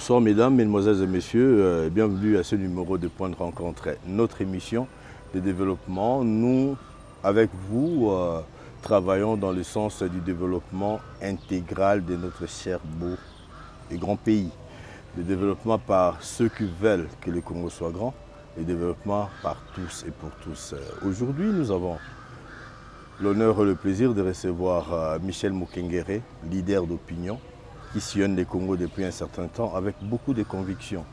Bonsoir mesdames, mesdemoiselles et messieurs, bienvenue à ce numéro de Point de Rencontre, notre émission de développement. Nous, avec vous, travaillons dans le sens du développement intégral de notre cher, beau et grand pays. Le développement par ceux qui veulent que le Congo soit grand, le développement par tous et pour tous. Aujourd'hui, nous avons l'honneur et le plaisir de recevoir Michel Mukengere, leader d'opinion, qui sillonne les Congo depuis un certain temps avec beaucoup de convictions.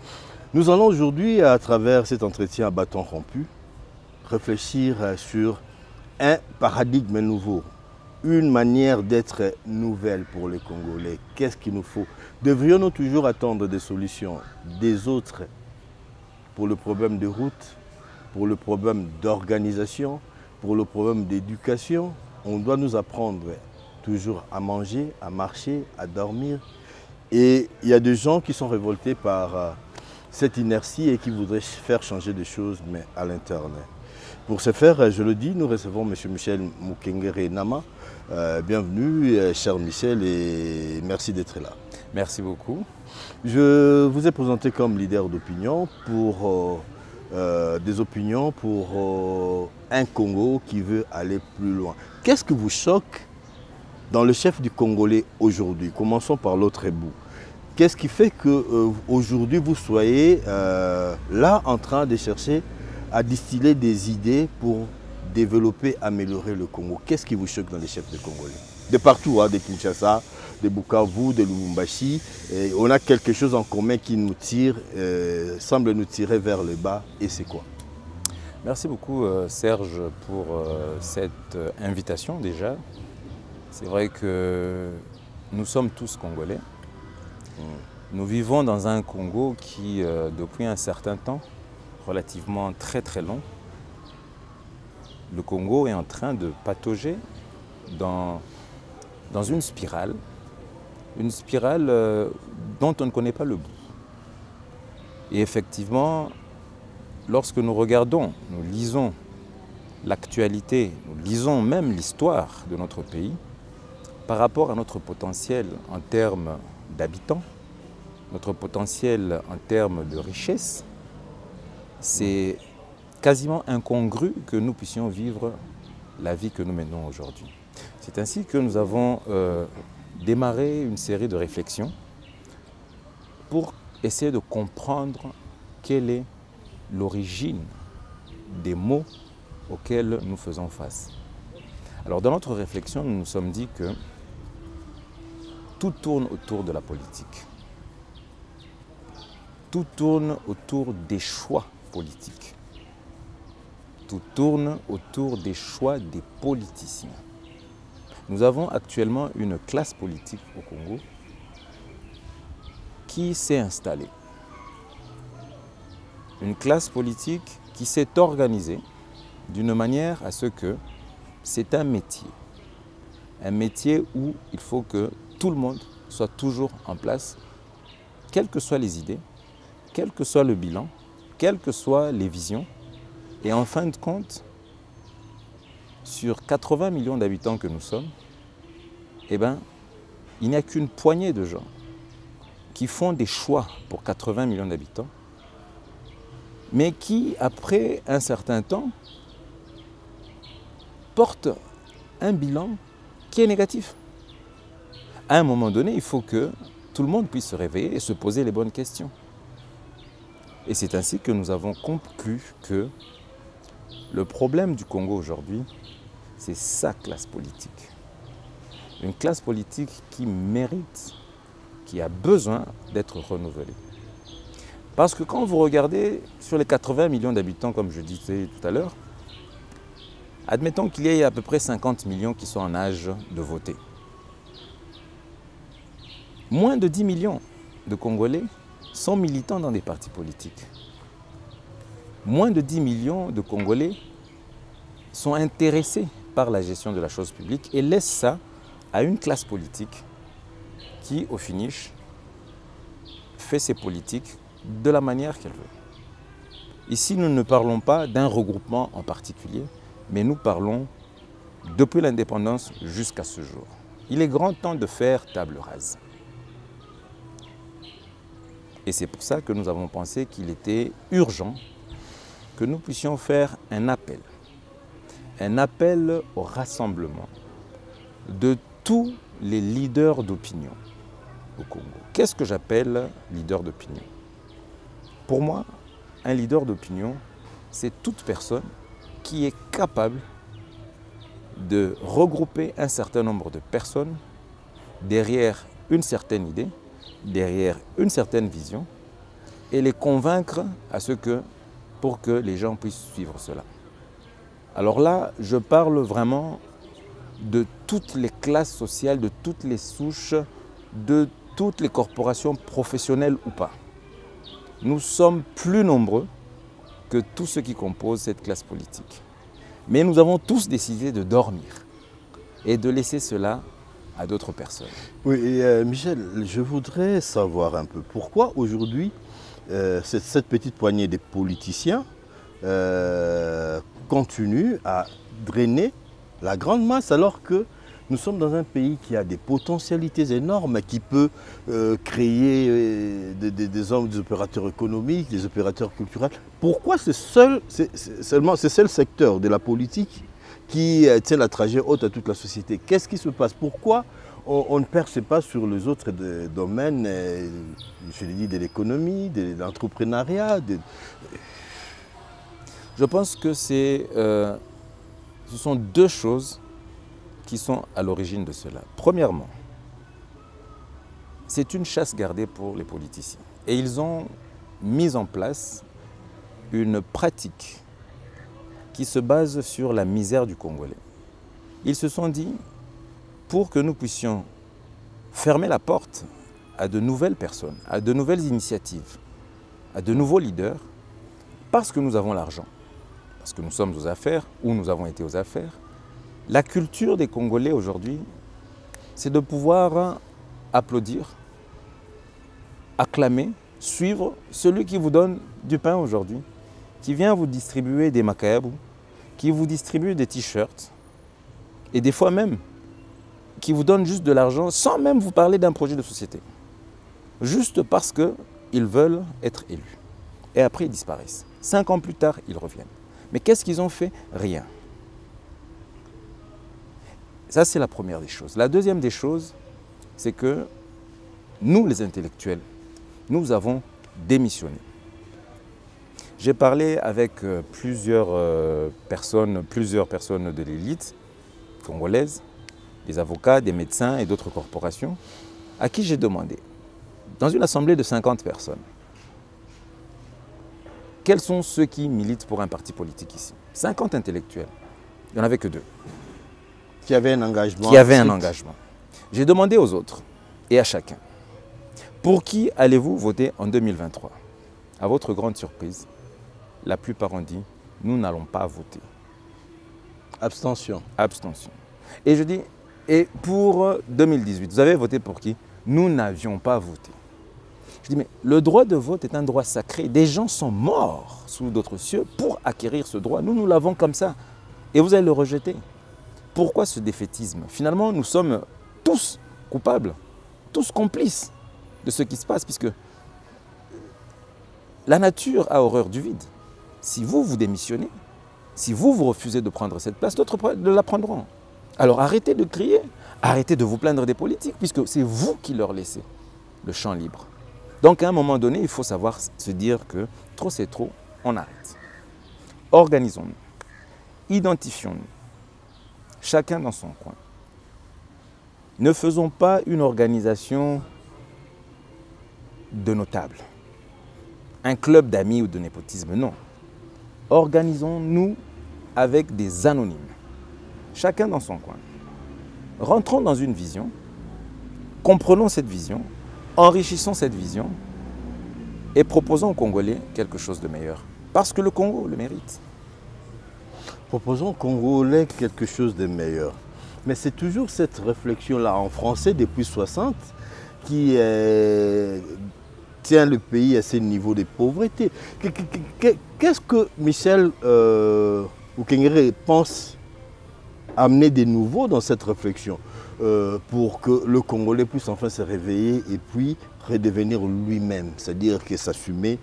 Nous allons aujourd'hui, à travers cet entretien à bâton rompu, réfléchir sur un paradigme nouveau, une manière d'être nouvelle pour les Congolais. Qu'est-ce qu'il nous faut? Devrions-nous toujours attendre des solutions des autres pour le problème de route, pour le problème d'organisation, pour le problème d'éducation? On doit nous apprendre toujours à manger, à marcher, à dormir. Et il y a des gens qui sont révoltés par cette inertie et qui voudraient faire changer des choses, mais à l'interne. Pour ce faire, je le dis, nous recevons M. Michel Mukengere Nama. Bienvenue, cher Michel, et merci d'être là. Merci beaucoup. Je vous ai présenté comme leader d'opinion pour des opinions pour un Congo qui veut aller plus loin. Qu'est-ce qui vous choque dans le chef du Congolais aujourd'hui? Commençons par l'autre bout. Qu'est-ce qui fait qu'aujourd'hui vous soyez là en train de chercher à distiller des idées pour développer, améliorer le Congo? Qu'est-ce qui vous choque dans les chefs de Congolais? De partout, hein, de Kinshasa, de Bukavu, de Lubumbashi. Et on a quelque chose en commun qui nous tire, semble nous tirer vers le bas. Et c'est quoi? Merci beaucoup Serge pour cette invitation déjà. C'est vrai que nous sommes tous Congolais. Nous vivons dans un Congo qui, depuis un certain temps, relativement très long, le Congo est en train de patauger dans une spirale dont on ne connaît pas le bout. Et effectivement, lorsque nous regardons, nous lisons l'actualité, nous lisons même l'histoire de notre pays, par rapport à notre potentiel en termes d'habitants, notre potentiel en termes de richesse, c'est quasiment incongru que nous puissions vivre la vie que nous menons aujourd'hui. C'est ainsi que nous avons démarré une série de réflexions pour essayer de comprendre quelle est l'origine des maux auxquels nous faisons face. Alors dans notre réflexion, nous nous sommes dit que tout tourne autour de la politique. Tout tourne autour des choix politiques. Tout tourne autour des choix des politiciens. Nous avons actuellement une classe politique au Congo qui s'est installée. Une classe politique qui s'est organisée d'une manière à ce que c'est un métier où il faut que tout le monde soit toujours en place, quelles que soient les idées, quel que soit le bilan, quelles que soient les visions. Et en fin de compte, sur 80 millions d'habitants que nous sommes, eh ben, il n'y a qu'une poignée de gens qui font des choix pour 80 millions d'habitants, mais qui, après un certain temps, portent un bilan qui est négatif. À un moment donné, il faut que tout le monde puisse se réveiller et se poser les bonnes questions. Et c'est ainsi que nous avons conclu que le problème du Congo aujourd'hui, c'est sa classe politique. Une classe politique qui mérite, qui a besoin d'être renouvelée. Parce que quand vous regardez sur les 80 millions d'habitants, comme je disais tout à l'heure, admettons qu'il y ait à peu près 50 millions qui sont en âge de voter. Moins de 10 millions de Congolais sont militants dans des partis politiques. Moins de 10 millions de Congolais sont intéressés par la gestion de la chose publique et laissent ça à une classe politique qui, au finish, fait ses politiques de la manière qu'elle veut. Ici, nous ne parlons pas d'un regroupement en particulier, mais nous parlons depuis l'indépendance jusqu'à ce jour. Il est grand temps de faire table rase. Et c'est pour ça que nous avons pensé qu'il était urgent que nous puissions faire un appel au rassemblement de tous les leaders d'opinion au Congo. Qu'est-ce que j'appelle leader d'opinion? Pour moi, un leader d'opinion, c'est toute personne qui est capable de regrouper un certain nombre de personnes derrière une certaine idée, derrière une certaine vision, et les convaincre pour que les gens puissent suivre cela. Alors là, je parle vraiment de toutes les classes sociales, de toutes les souches, de toutes les corporations professionnelles ou pas. Nous sommes plus nombreux que tous ceux qui composent cette classe politique. Mais nous avons tous décidé de dormir et de laisser cela à d'autres personnes. Oui, et Michel, je voudrais savoir un peu pourquoi aujourd'hui cette petite poignée de politiciens continue à drainer la grande masse alors que nous sommes dans un pays qui a des potentialités énormes, qui peut créer des hommes, des opérateurs économiques, des opérateurs culturels. Pourquoi c'est seulement ce seul secteur de la politique qui tient la trajet haute à toute la société? Qu'est-ce qui se passe? Pourquoi on ne perce pas sur les autres domaines, je l'ai dit, de l'économie, de l'entrepreneuriat? Je pense que ce sont deux choses qui sont à l'origine de cela. Premièrement, c'est une chasse gardée pour les politiciens. Et ils ont mis en place une pratique qui se base sur la misère du Congolais. Ils se sont dit, pour que nous puissions fermer la porte à de nouvelles personnes, à de nouvelles initiatives, à de nouveaux leaders, parce que nous avons l'argent, parce que nous sommes aux affaires, ou nous avons été aux affaires, la culture des Congolais aujourd'hui, c'est de pouvoir applaudir, acclamer, suivre celui qui vous donne du pain aujourd'hui, qui vient vous distribuer des makayabou, qui vous distribue des t-shirts, et des fois même, qui vous donne juste de l'argent sans même vous parler d'un projet de société. Juste parce qu'ils veulent être élus. Et après, ils disparaissent. 5 ans plus tard, ils reviennent. Mais qu'est-ce qu'ils ont fait? Rien. Ça, c'est la première des choses. La deuxième des choses, c'est que nous, les intellectuels, nous avons démissionné. J'ai parlé avec plusieurs personnes de l'élite congolaise, des avocats, des médecins et d'autres corporations, à qui j'ai demandé, dans une assemblée de 50 personnes, quels sont ceux qui militent pour un parti politique ici? 50 intellectuels. Il n'y en avait que 2. Qui avaient un engagement. Qui avaient un engagement. J'ai demandé aux autres et à chacun, pour qui allez-vous voter en 2023? À votre grande surprise, la plupart ont dit, nous n'allons pas voter. Abstention. Abstention. Et je dis, et pour 2018, vous avez voté pour qui? Nous n'avions pas voté. Je dis, mais le droit de vote est un droit sacré. Des gens sont morts sous d'autres cieux pour acquérir ce droit. Nous l'avons comme ça. Et vous allez le rejeter. Pourquoi ce défaitisme? Finalement, nous sommes tous coupables, tous complices de ce qui se passe, puisque la nature a horreur du vide. Si vous, vous démissionnez, si vous, vous refusez de prendre cette place, d'autres la prendront. Alors arrêtez de crier, arrêtez de vous plaindre des politiques, puisque c'est vous qui leur laissez le champ libre. Donc à un moment donné, il faut savoir se dire que trop c'est trop, on arrête. Organisons-nous, identifions-nous, chacun dans son coin. Ne faisons pas une organisation de notables, un club d'amis ou de népotisme, non. Organisons-nous avec des anonymes, chacun dans son coin. Rentrons dans une vision, comprenons cette vision, enrichissons cette vision et proposons aux Congolais quelque chose de meilleur. Parce que le Congo le mérite. Proposons aux Congolais quelque chose de meilleur. Mais c'est toujours cette réflexion-là en français depuis 60 qui tient le pays à ce niveau de pauvreté. Qu'est-ce que Michel Oukengere pense amener de nouveau dans cette réflexion pour que le Congolais puisse enfin se réveiller et puis redevenir lui-même, c'est-à-dire que s'assumer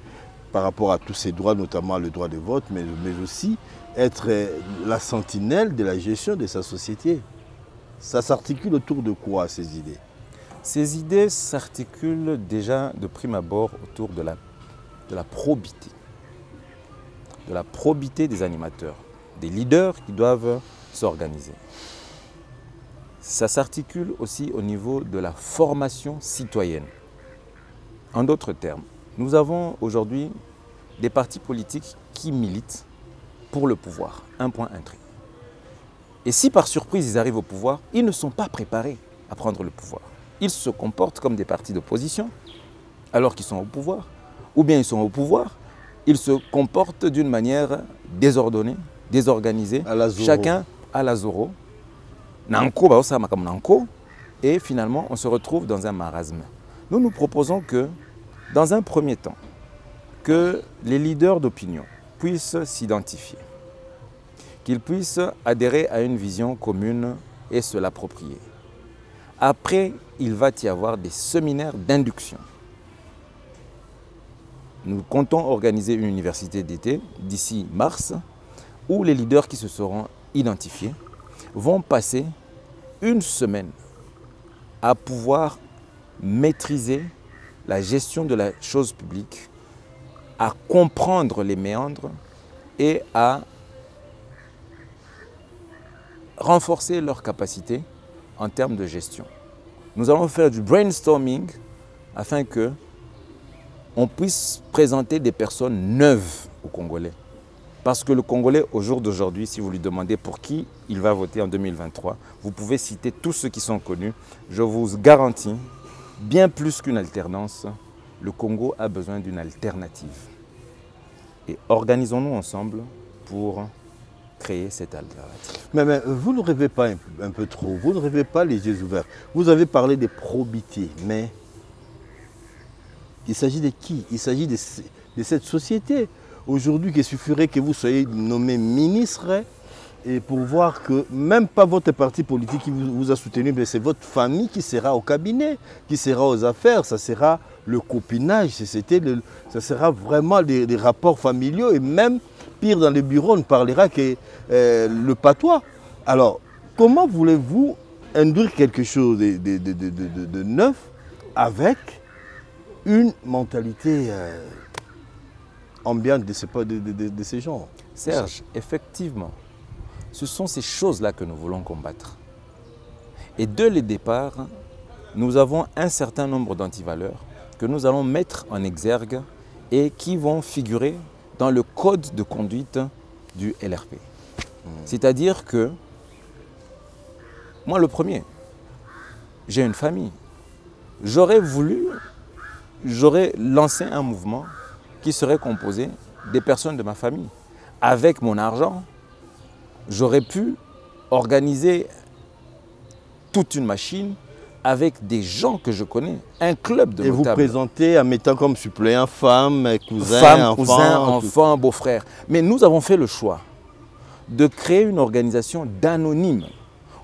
par rapport à tous ses droits, notamment le droit de vote, mais aussi être la sentinelle de la gestion de sa société. Ça s'articule autour de quoi, ces idées? Ces idées s'articulent déjà de prime abord autour de la probité. De la probité des animateurs, des leaders qui doivent s'organiser. Ça s'articule aussi au niveau de la formation citoyenne. En d'autres termes, nous avons aujourd'hui des partis politiques qui militent pour le pouvoir. Un point, un trait. Et si par surprise ils arrivent au pouvoir, ils ne sont pas préparés à prendre le pouvoir. Ils se comportent comme des partis d'opposition alors qu'ils sont au pouvoir. Ou bien ils sont au pouvoir, ils se comportent d'une manière désordonnée, désorganisée, chacun à la Zoro. Et finalement, on se retrouve dans un marasme. Nous nous proposons que, dans un premier temps, que les leaders d'opinion puissent s'identifier, qu'ils puissent adhérer à une vision commune et se l'approprier. Après, il va y avoir des séminaires d'induction. Nous comptons organiser une université d'été d'ici mars, où les leaders qui se seront identifiés vont passer une semaine à pouvoir maîtriser la gestion de la chose publique, à comprendre les méandres et à renforcer leurs capacités en termes de gestion. Nous allons faire du brainstorming afin que on puisse présenter des personnes neuves aux Congolais. Parce que le Congolais, au jour d'aujourd'hui, si vous lui demandez pour qui il va voter en 2023, vous pouvez citer tous ceux qui sont connus. Je vous garantis, bien plus qu'une alternance, le Congo a besoin d'une alternative. Et organisons-nous ensemble pour créer cette alternative. Mais vous ne rêvez pas un peu trop, vous ne rêvez pas les yeux ouverts. Vous avez parlé de probité, mais il s'agit de qui? Il s'agit de cette société. Aujourd'hui, il suffirait que vous soyez nommé ministre et pour voir que même pas votre parti politique qui vous a soutenu, mais c'est votre famille qui sera au cabinet, qui sera aux affaires, ça sera le copinage, ça sera vraiment des rapports familiaux et même pire dans les bureaux, on ne parlera que le patois. Alors, comment voulez-vous induire quelque chose de neuf avec une mentalité ambiante de ces gens? Serge, effectivement, ce sont ces choses-là que nous voulons combattre. Et dès le départ, nous avons un certain nombre d'antivaleurs que nous allons mettre en exergue et qui vont figurer dans le code de conduite du LRP. C'est-à-dire que, moi le premier, j'ai une famille. J'aurais lancé un mouvement qui serait composé des personnes de ma famille. Avec mon argent, j'aurais pu organiser toute une machine avec des gens que je connais, un club de notables. Et vous présentez en mettant comme suppléant femmes, cousins, enfants, beaux-frères. Mais nous avons fait le choix de créer une organisation d'anonymes.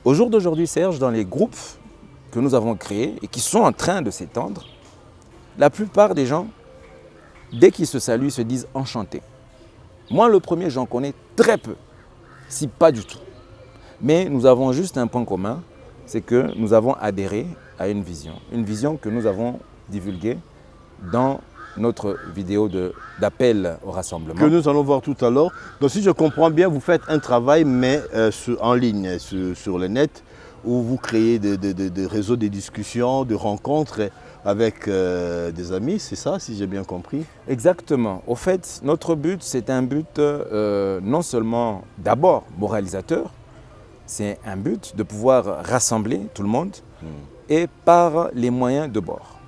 Au jour d'aujourd'hui, Serge, dans les groupes que nous avons créés et qui sont en train de s'étendre, la plupart des gens, dès qu'ils se saluent, se disent enchantés. Moi, le premier, j'en connais très peu, si pas du tout. Mais nous avons juste un point commun, c'est que nous avons adhéré à une vision que nous avons divulguée dans notre vidéo d'appel au rassemblement. Que nous allons voir tout à l'heure. Donc si je comprends bien, vous faites un travail, mais en ligne, sur le net, où vous créez des réseaux de discussions, de rencontres avec des amis, c'est ça, si j'ai bien compris? Exactement. Au fait, notre but, c'est un but non seulement d'abord moralisateur, c'est un but de pouvoir rassembler tout le monde et par les moyens de bord.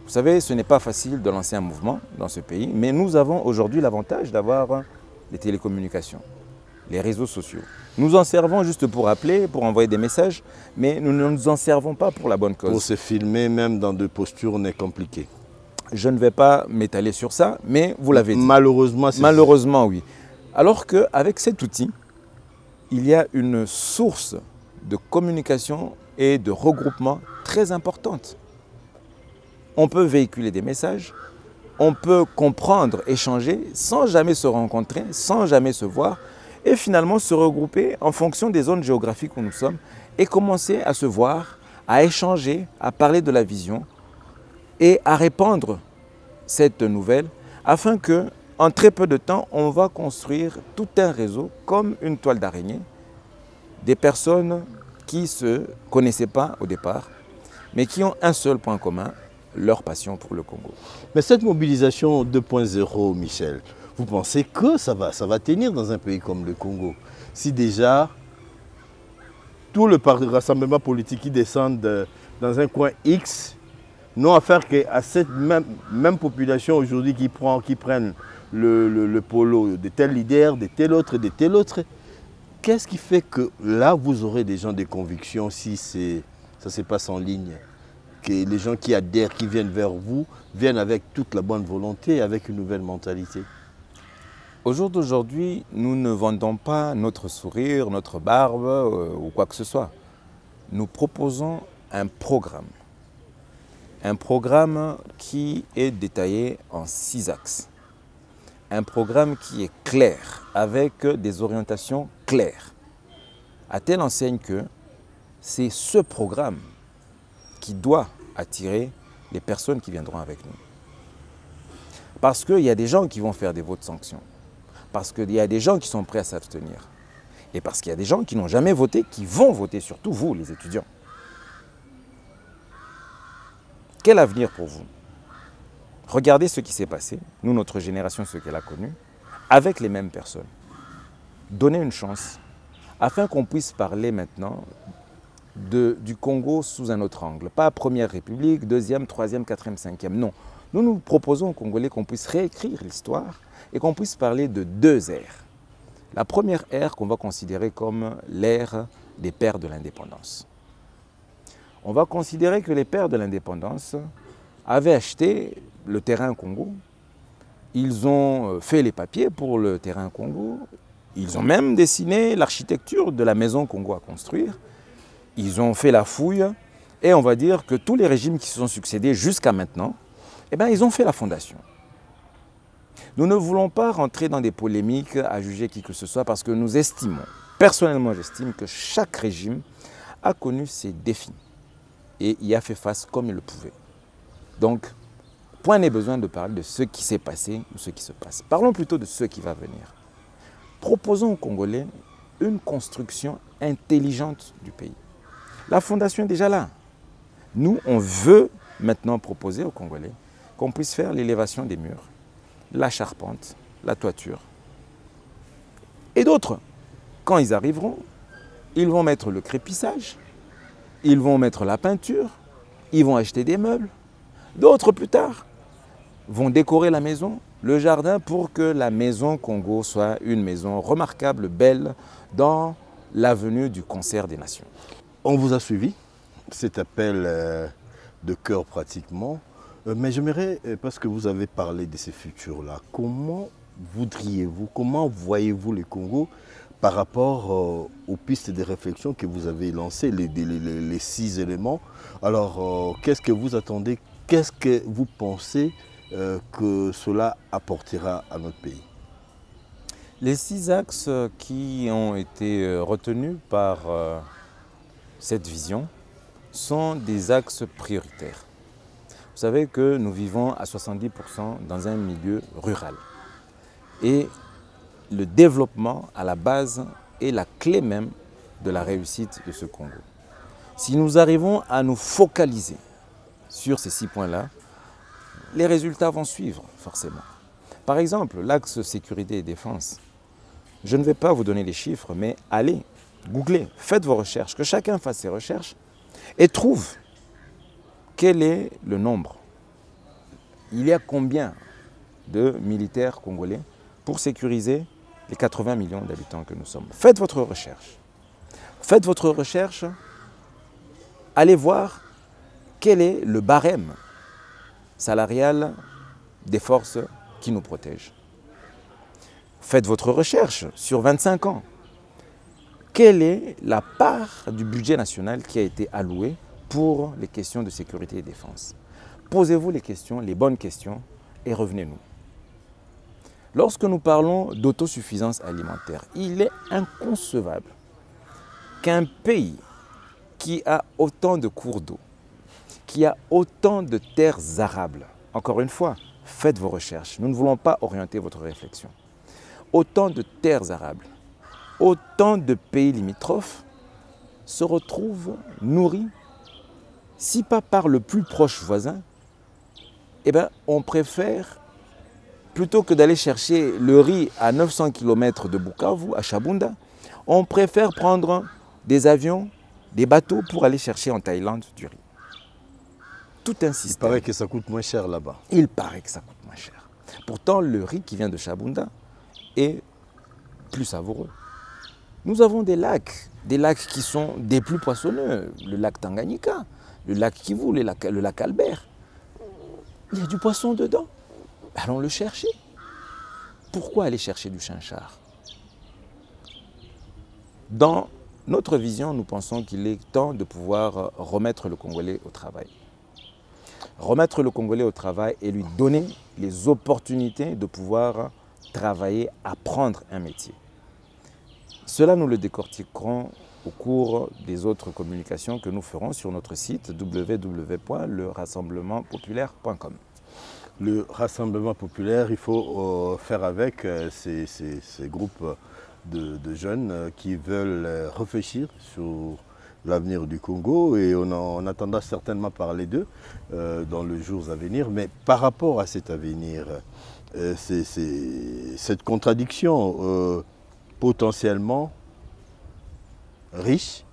Vous savez, ce n'est pas facile de lancer un mouvement dans ce pays, mais nous avons aujourd'hui l'avantage d'avoir les télécommunications, les réseaux sociaux. Nous en servons juste pour appeler, pour envoyer des messages, mais nous ne nous en servons pas pour la bonne cause. Pour se filmer même dans des postures compliquées. Je ne vais pas m'étaler sur ça, mais vous l'avez dit. Malheureusement, c'est ça. Malheureusement, oui. Alors qu'avec cet outil, il y a une source de communication et de regroupement très importante. on peut véhiculer des messages, on peut comprendre, échanger sans jamais se rencontrer, sans jamais se voir et finalement se regrouper en fonction des zones géographiques où nous sommes et commencer à se voir, à échanger, à parler de la vision et à répandre cette nouvelle afin que, en très peu de temps, on va construire tout un réseau comme une toile d'araignée des personnes qui ne se connaissaient pas au départ, mais qui ont un seul point commun, leur passion pour le Congo. Mais cette mobilisation 2.0, Michel, vous pensez que ça va tenir dans un pays comme le Congo? Si déjà tout le rassemblement politique qui descend dans un coin X n'ont affaire qu'à cette même population aujourd'hui qui prennent le polo de tel leader, de tel autre, qu'est-ce qui fait que là, vous aurez des gens de conviction si ça se passe en ligne? Que les gens qui adhèrent, qui viennent vers vous, viennent avec toute la bonne volonté, avec une nouvelle mentalité. Au jour d'aujourd'hui, nous ne vendons pas notre sourire, notre barbe ou quoi que ce soit. Nous proposons un programme. Un programme qui est détaillé en 6 axes. Un programme qui est clair, avec des orientations claires. À telle enseigne que c'est ce programme qui doit attirer les personnes qui viendront avec nous. Parce qu'il y a des gens qui vont faire des votes sanctions. Parce qu'il y a des gens qui sont prêts à s'abstenir. Et parce qu'il y a des gens qui n'ont jamais voté, qui vont voter, surtout vous, les étudiants. Quel avenir pour vous? Regardez ce qui s'est passé, nous, notre génération, ce qu'elle a connu, avec les mêmes personnes. Donnez une chance, afin qu'on puisse parler maintenant du Congo sous un autre angle. Pas Première République, Deuxième, Troisième, Quatrième, Cinquième, non. Nous nous proposons aux Congolais qu'on puisse réécrire l'histoire et qu'on puisse parler de 2 ères. La première ère qu'on va considérer comme l'ère des pères de l'indépendance. On va considérer que les pères de l'indépendance avaient acheté le terrain Congo, ils ont fait les papiers pour le terrain Congo, ils ont même dessiné l'architecture de la maison Congo à construire, ils ont fait la fouille et on va dire que tous les régimes qui se sont succédés jusqu'à maintenant, eh bien, ils ont fait la fondation. Nous ne voulons pas rentrer dans des polémiques à juger qui que ce soit parce que nous estimons, personnellement j'estime que chaque régime a connu ses défis et y a fait face comme il le pouvait. Donc, point n'est besoin de parler de ce qui s'est passé ou ce qui se passe. Parlons plutôt de ce qui va venir. Proposons aux Congolais une construction intelligente du pays. La fondation est déjà là. Nous, on veut maintenant proposer aux Congolais qu'on puisse faire l'élévation des murs, la charpente, la toiture. Et d'autres, quand ils arriveront, ils vont mettre le crépissage, ils vont mettre la peinture, ils vont acheter des meubles. D'autres, plus tard, vont décorer la maison, le jardin, pour que la maison Congo soit une maison remarquable, belle, dans l'avenue du concert des nations. On vous a suivi, cet appel de cœur pratiquement, mais j'aimerais, parce que vous avez parlé de ces futurs-là, comment voudriez-vous, comment voyez-vous le Congo par rapport aux pistes de réflexion que vous avez lancées, les 6 éléments? Alors, qu'est-ce que vous attendez, qu'est-ce que vous pensez que cela apportera à notre pays? Les 6 axes qui ont été retenus par cette vision sont des axes prioritaires. Vous savez que nous vivons à 70% dans un milieu rural. Et le développement à la base est la clé même de la réussite de ce Congo. Si nous arrivons à nous focaliser sur ces 6 points-là, les résultats vont suivre forcément. Par exemple, l'axe sécurité et défense. Je ne vais pas vous donner les chiffres, mais allez, googlez, faites vos recherches, que chacun fasse ses recherches et trouve quel est le nombre. Il y a combien de militaires congolais pour sécuriser les 80 millions d'habitants que nous sommes. Faites votre recherche. Faites votre recherche. Allez voir quel est le barème salarial des forces qui nous protègent. Faites votre recherche sur 25 ans. Quelle est la part du budget national qui a été allouée pour les questions de sécurité et défense? posez-vous les questions, les bonnes questions, et revenez-nous. Lorsque nous parlons d'autosuffisance alimentaire, il est inconcevable qu'un pays qui a autant de cours d'eau, qui a autant de terres arables, encore une fois, faites vos recherches, nous ne voulons pas orienter votre réflexion, autant de terres arables, autant de pays limitrophes se retrouvent nourris, si pas par le plus proche voisin, eh bien, on préfère, plutôt que d'aller chercher le riz à 900 km de Bukavu, à Chabunda, on préfère prendre des avions, des bateaux pour aller chercher en Thaïlande du riz. Tout un système. Il paraît que ça coûte moins cher là-bas. Il paraît que ça coûte moins cher. Pourtant, le riz qui vient de Chabunda est plus savoureux. Nous avons des lacs qui sont des plus poissonneux. Le lac Tanganyika, le lac Kivu, le lac Albert. Il y a du poisson dedans. Allons le chercher. Pourquoi aller chercher du chinchard? Dans notre vision, nous pensons qu'il est temps de pouvoir remettre le Congolais au travail. Remettre le Congolais au travail et lui donner les opportunités de pouvoir travailler, apprendre un métier. Cela, nous le décortiquerons au cours des autres communications que nous ferons sur notre site www.lerassemblementpopulaire.com. Le Rassemblement populaire, il faut faire avec ces groupes de jeunes qui veulent réfléchir sur l'avenir du Congo et on attendra certainement parler d'eux dans les jours à venir. Mais par rapport à cet avenir, cette contradiction potentiellement riche,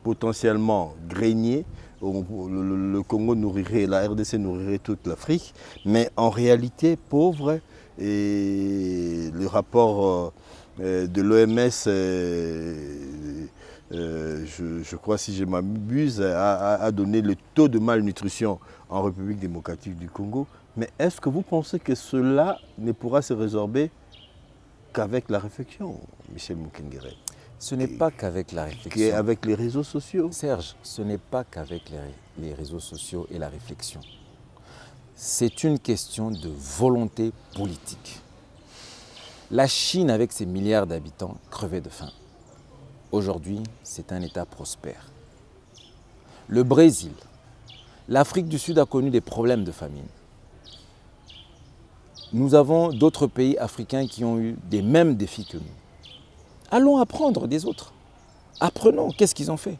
potentiellement graignée, le Congo nourrirait, la RDC nourrirait toute l'Afrique, mais en réalité pauvre. Et le rapport de l'OMS, je crois si je m'abuse, a donné le taux de malnutrition en République démocratique du Congo. Mais est-ce que vous pensez que cela ne pourra se résorber qu'avec la réflexion, Michel Mukengere? Ce n'est pas qu'avec la réflexion. Avec les réseaux sociaux. Serge, ce n'est pas qu'avec les réseaux sociaux et la réflexion. C'est une question de volonté politique. La Chine, avec ses milliards d'habitants, crevait de faim. Aujourd'hui, c'est un État prospère. Le Brésil, l'Afrique du Sud a connu des problèmes de famine. Nous avons d'autres pays africains qui ont eu des mêmes défis que nous. Allons apprendre des autres. Apprenons, qu'est-ce qu'ils ont fait?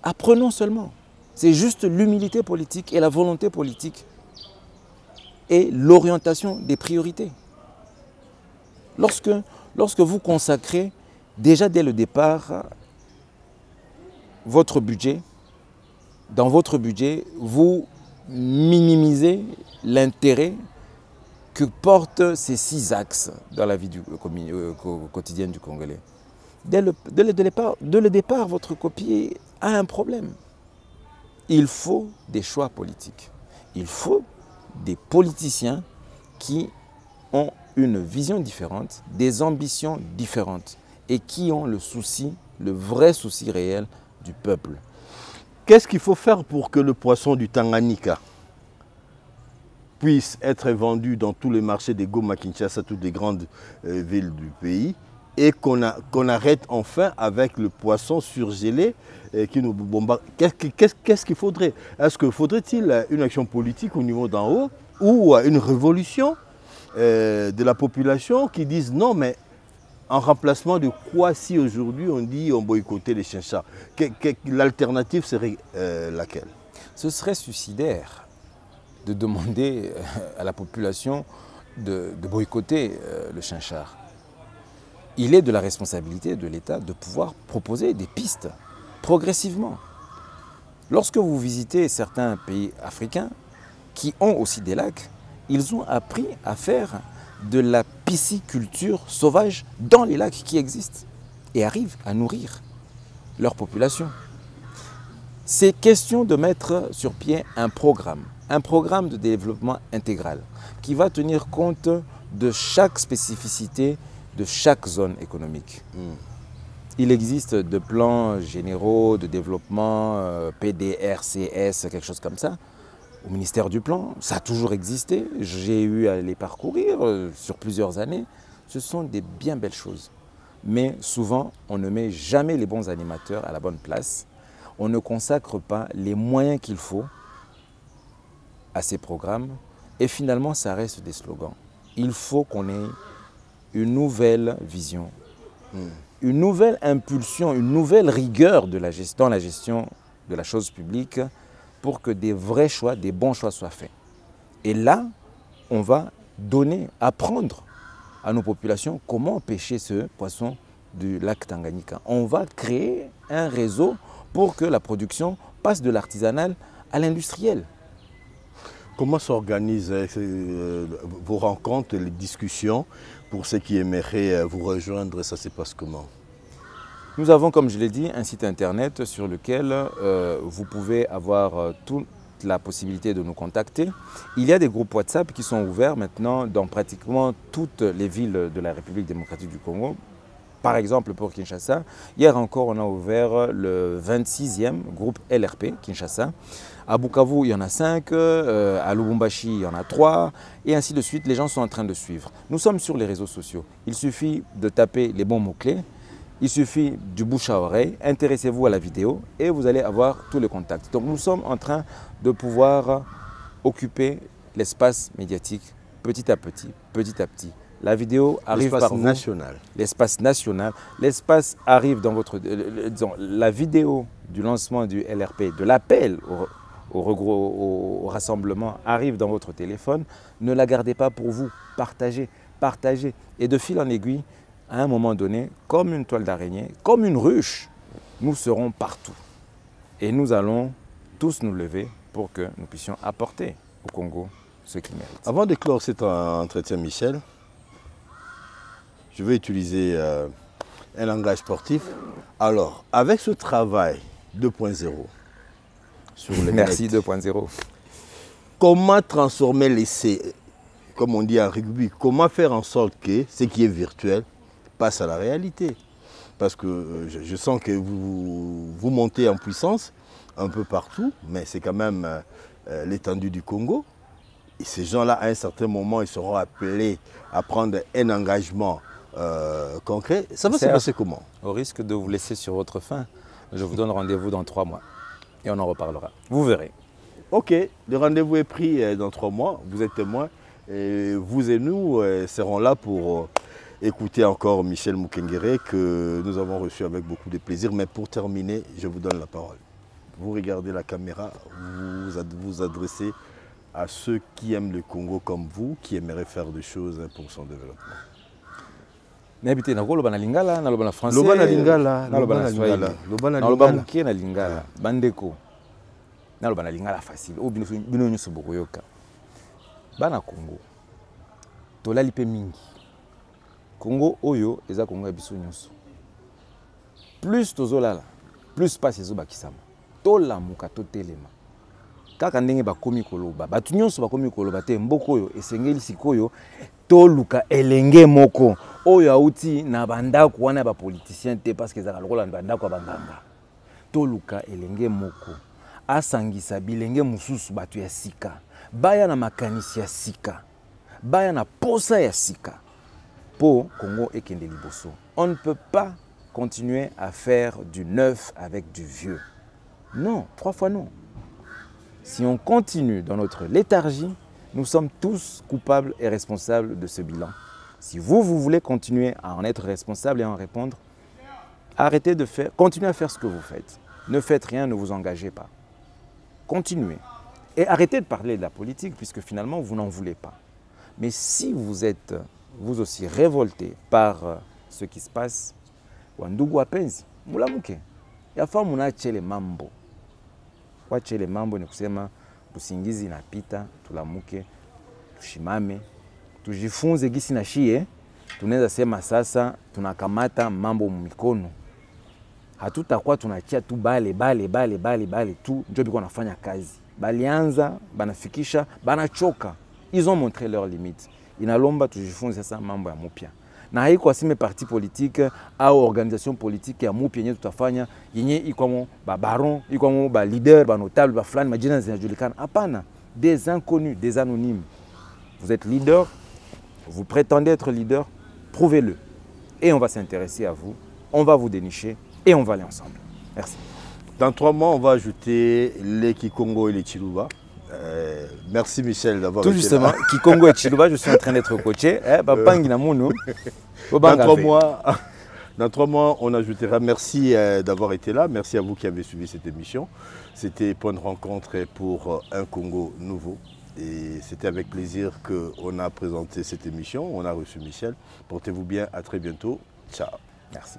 Apprenons seulement. C'est juste l'humilité politique et la volonté politique et l'orientation des priorités. Lorsque vous consacrez déjà dès le départ votre budget, dans votre budget, vous minimisez l'intérêt que portent ces 6 axes dans la vie quotidienne du Congolais. Dès le départ, votre copie a un problème. Il faut des choix politiques. Il faut des politiciens qui ont une vision différente, des ambitions différentes et qui ont le vrai souci réel du peuple. Qu'est-ce qu'il faut faire pour que le poisson du Tanganyika puisse être vendu dans tous les marchés des Goma, Kinshasa, toutes les grandes villes du pays, et qu'on arrête enfin avec le poisson surgelé qui nous bombarde? Qu'est-ce qu'il faudrait? Est-ce qu'il faudrait-il une action politique au niveau d'en haut ou une révolution de la population qui dise non, mais en remplacement de quoi si aujourd'hui on dit on boycottait les chinchards? L'alternative serait laquelle? Ce serait suicidaire de demander à la population de boycotter le chinchard. Il est de la responsabilité de l'État de pouvoir proposer des pistes progressivement. Lorsque vous visitez certains pays africains qui ont aussi des lacs, ils ont appris à faire de la pisciculture sauvage dans les lacs qui existent et arrivent à nourrir leur population. C'est question de mettre sur pied un programme de développement intégral qui va tenir compte de chaque spécificité de chaque zone économique. Il existe de plans généraux de développement, PDRCS, quelque chose comme ça. au ministère du Plan, ça a toujours existé. J'ai eu à les parcourir sur plusieurs années. Ce sont des bien belles choses. Mais souvent, on ne met jamais les bons animateurs à la bonne place. On ne consacre pas les moyens qu'il faut à ces programmes. Et finalement, ça reste des slogans. Il faut qu'on ait une nouvelle vision, une nouvelle impulsion, une nouvelle rigueur dans la gestion de la chose publique pour que des vrais choix, des bons choix soient faits. Et là, on va apprendre à nos populations comment pêcher ce poisson du lac Tanganyika. On va créer un réseau pour que la production passe de l'artisanal à l'industriel. Comment s'organisent vos rencontres, les discussions pour ceux qui aimeraient vous rejoindre? Ça se passe comment? Nous avons, comme je l'ai dit, un site internet sur lequel vous pouvez avoir toute la possibilité de nous contacter. Il y a des groupes WhatsApp qui sont ouverts maintenant dans pratiquement toutes les villes de la République démocratique du Congo. Par exemple, pour Kinshasa, hier encore, on a ouvert le 26e groupe LRP Kinshasa. À Bukavu, il y en a 5, à Lubumbashi, il y en a 3, et ainsi de suite. Les gens sont en train de suivre. Nous sommes sur les réseaux sociaux. Il suffit de taper les bons mots-clés. Il suffit du bouche à oreille. Intéressez-vous à la vidéo et vous allez avoir tous les contacts. Donc nous sommes en train de pouvoir occuper l'espace médiatique petit à petit, petit à petit. La vidéo arrive par vous. L'espace national. L'espace arrive dans votre... disons, la vidéo du lancement du LRP, de l'appel au rassemblement arrive dans votre téléphone. Ne la gardez pas pour vous. Partagez, partagez. Et de fil en aiguille, à un moment donné, comme une toile d'araignée, comme une ruche, nous serons partout. Et nous allons tous nous lever pour que nous puissions apporter au Congo ce qu'il mérite. Avant de clore cet entretien, Michel, je vais utiliser un langage sportif. Alors, avec ce travail 2.0 sur le Merci net, 2.0. comment transformer l'essai, comme on dit en rugby, comment faire en sorte que ce qui est virtuel passe à la réalité? Parce que je sens que vous montez en puissance un peu partout, mais c'est quand même l'étendue du Congo. Et ces gens-là, à un certain moment, ils seront appelés à prendre un engagement concret. Ça va se passer comment? Au risque de vous laisser sur votre faim, je vous donne rendez-vous dans 3 mois et on en reparlera. Vous verrez. Ok, le rendez-vous est pris dans 3 mois. Vous êtes témoins. Et vous et nous serons là pour écouter encore Michel Mukengere que nous avons reçu avec beaucoup de plaisir. Mais pour terminer, je vous donne la parole. Vous regardez la caméra, vous vous adressez à ceux qui aiment le Congo comme vous, qui aimeraient faire des choses pour son développement. N'habitez na koloba na lingala, na loba na français. Loba na lingala, na loba na swahili. Loba na lingala. Mukie na lingala, bandeko. Na loba na lingala facile. O bino nyuso bokoyoka. Bana Congo. Tolali pe mingi. Congo oyo eza Congo ya biso nyuso. Plus tozolala, plus passe ezoba kisama. Tolamuka totelema. Kaka ndenge bakomi koloba, batu nyonso bakomi koloba te mboko oyo esengeli sikoyo toluka elenge moko oyo auti na bandako wana ba politicien te parce que ezaka lokola na bandako ya banganga. Toluka elenge moko asangisa bilenge mususu batu ya sika. Baya na makanisi ya sika. Baya na posa ya sika. Po Congo ekende liboso. On ne peut pas continuer à faire du neuf avec du vieux. Non, 3 fois non. Si on continue dans notre léthargie, nous sommes tous coupables et responsables de ce bilan. Si vous voulez continuer à en être responsable et à en répondre, arrêtez de faire, continuez à faire ce que vous faites. Ne faites rien, ne vous engagez pas. Continuez. Et arrêtez de parler de la politique puisque finalement vous n'en voulez pas. Mais si vous êtes vous aussi révolté par ce qui se passe, wandugu wapenzi, mulamuke. Yafaa munachele mambo. Wachele mambo ni kusema busingizi inapita, tulamuke, tushimame, tujifunze gisi na shie, tunaweza sema sasa tunakamata mambo mikono. Hatutakuwa tunachia tu bale tu ndio biko nafanya kazi. Balianza, banafikisha, banachoka. Ils ont montré leurs limites. Inalomba tujifunze sasa mambo ya mupya. Na haiko asime parti politique au organisation politique ya mupya yenye tutafanya yenye ikwamo ba baron, ikwamo ba leader, ba notable, ba fulani majina zinajulikana. Hapana. des inconnus, des anonymes. Vous êtes leader, vous prétendez être leader, prouvez-le. Et on va s'intéresser à vous, on va vous dénicher et on va aller ensemble. Merci. Dans 3 mois, on va ajouter les Kikongo et les Chiluba. Merci Michel d'avoir été Tout justement, là. Kikongo et Chiluba, je suis en train d'être coaché. Dans 3 mois, on ajoutera merci d'avoir été là. Merci à vous qui avez suivi cette émission. C'était Point de rencontre pour un Congo nouveau. Et c'était avec plaisir qu'on a présenté cette émission. On a reçu Michel. Portez-vous bien, à très bientôt. Ciao. Merci.